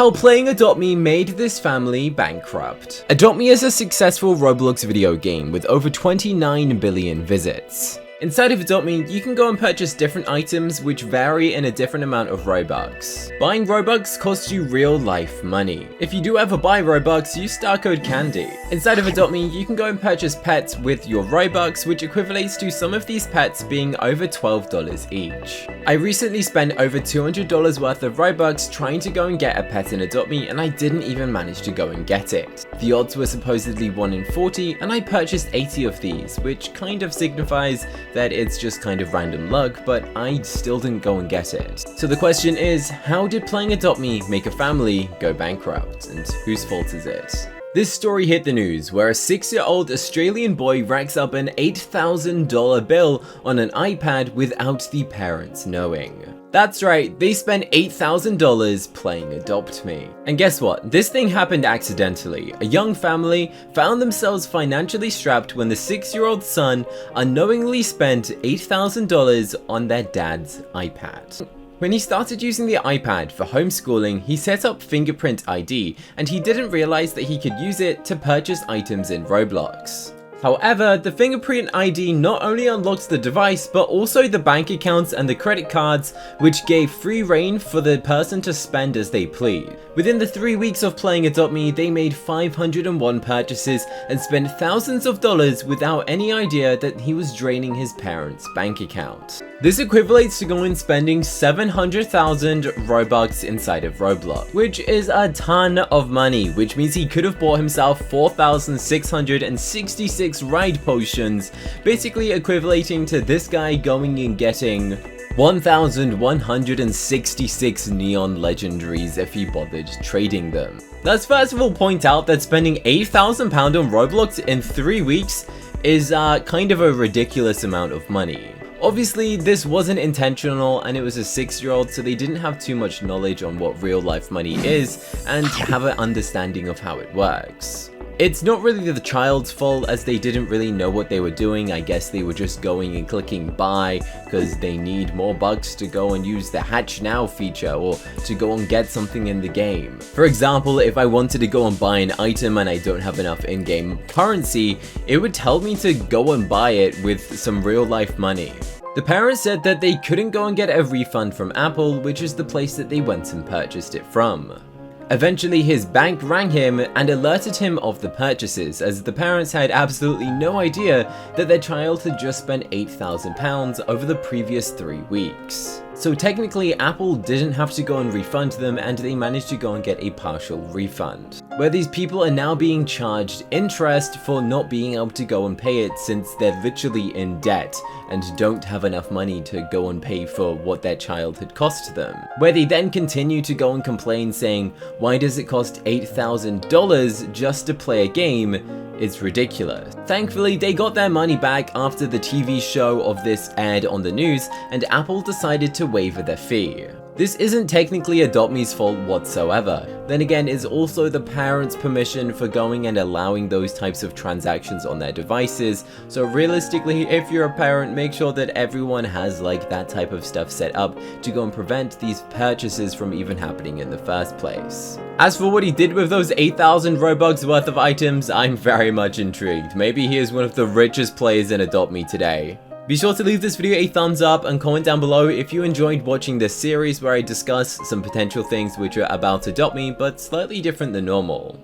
How playing Adopt Me made this family bankrupt. Adopt Me is a successful Roblox video game with over 29 billion visits. Inside of Adopt Me, you can go and purchase different items which vary in a different amount of Robux. Buying Robux costs you real life money. If you do ever buy Robux, use star code CANDY. Inside of Adopt Me, you can go and purchase pets with your Robux, which equivalates to some of these pets being over $12 each. I recently spent over $200 worth of Robux trying to go and get a pet in Adopt Me, and I didn't even manage to go and get it. The odds were supposedly 1 in 40, and I purchased 80 of these, which kind of signifies that it's just kind of random luck, but I still didn't go and get it. So the question is, how did playing Adopt Me make a family go bankrupt, and whose fault is it? This story hit the news, where a 6-year-old Australian boy racks up an $8,000 bill on an iPad without the parents knowing. That's right, they spent $8,000 playing Adopt Me. And guess what? This thing happened accidentally. A young family found themselves financially strapped when the 6-year-old son unknowingly spent $8,000 on their dad's iPad. When he started using the iPad for homeschooling, he set up Fingerprint ID, and he didn't realize that he could use it to purchase items in Roblox. However, the Fingerprint ID not only unlocks the device, but also the bank accounts and the credit cards, which gave free reign for the person to spend as they please. Within the 3 weeks of playing Adopt Me, they made 501 purchases and spent thousands of dollars without any idea that he was draining his parents' bank account. This equivalates to going spending 700,000 Robux inside of Roblox, which is a ton of money, which means he could have bought himself 4,666 ride potions, basically equivalating to this guy going and getting 1,166 neon legendaries if he bothered trading them. Let's first of all point out that spending £8,000 on Roblox in 3 weeks is kind of a ridiculous amount of money. Obviously, this wasn't intentional, and it was a 6-year-old, so they didn't have too much knowledge on what real life money is and have an understanding of how it works. It's not really the child's fault, as they didn't really know what they were doing. I guess they were just going and clicking buy because they need more bucks to go and use the hatch now feature or to go and get something in the game. For example, if I wanted to go and buy an item and I don't have enough in-game currency, it would tell me to go and buy it with some real life money. The parents said that they couldn't go and get a refund from Apple, which is the place that they went and purchased it from. Eventually, his bank rang him and alerted him of the purchases, as the parents had absolutely no idea that their child had just spent £8,000 over the previous 3 weeks. So technically, Apple didn't have to go and refund them, and they managed to go and get a partial refund, where these people are now being charged interest for not being able to go and pay it, since they're literally in debt and don't have enough money to go and pay for what their child had cost them. Where they then continue to go and complain, saying, why does it cost $8,000 just to play a game? It's ridiculous. Thankfully, they got their money back after the TV show of this aired on the news, and Apple decided to waive their fee. This isn't technically Adopt Me's fault whatsoever. Then again, it's also the parents' permission for going and allowing those types of transactions on their devices. So realistically, if you're a parent, make sure that everyone has like that type of stuff set up to go and prevent these purchases from even happening in the first place. As for what he did with those 8,000 Robux worth of items, I'm very much intrigued. Maybe he is one of the richest players in Adopt Me today. Be sure to leave this video a thumbs up and comment down below if you enjoyed watching this series where I discuss some potential things which are about to Adopt Me but slightly different than normal.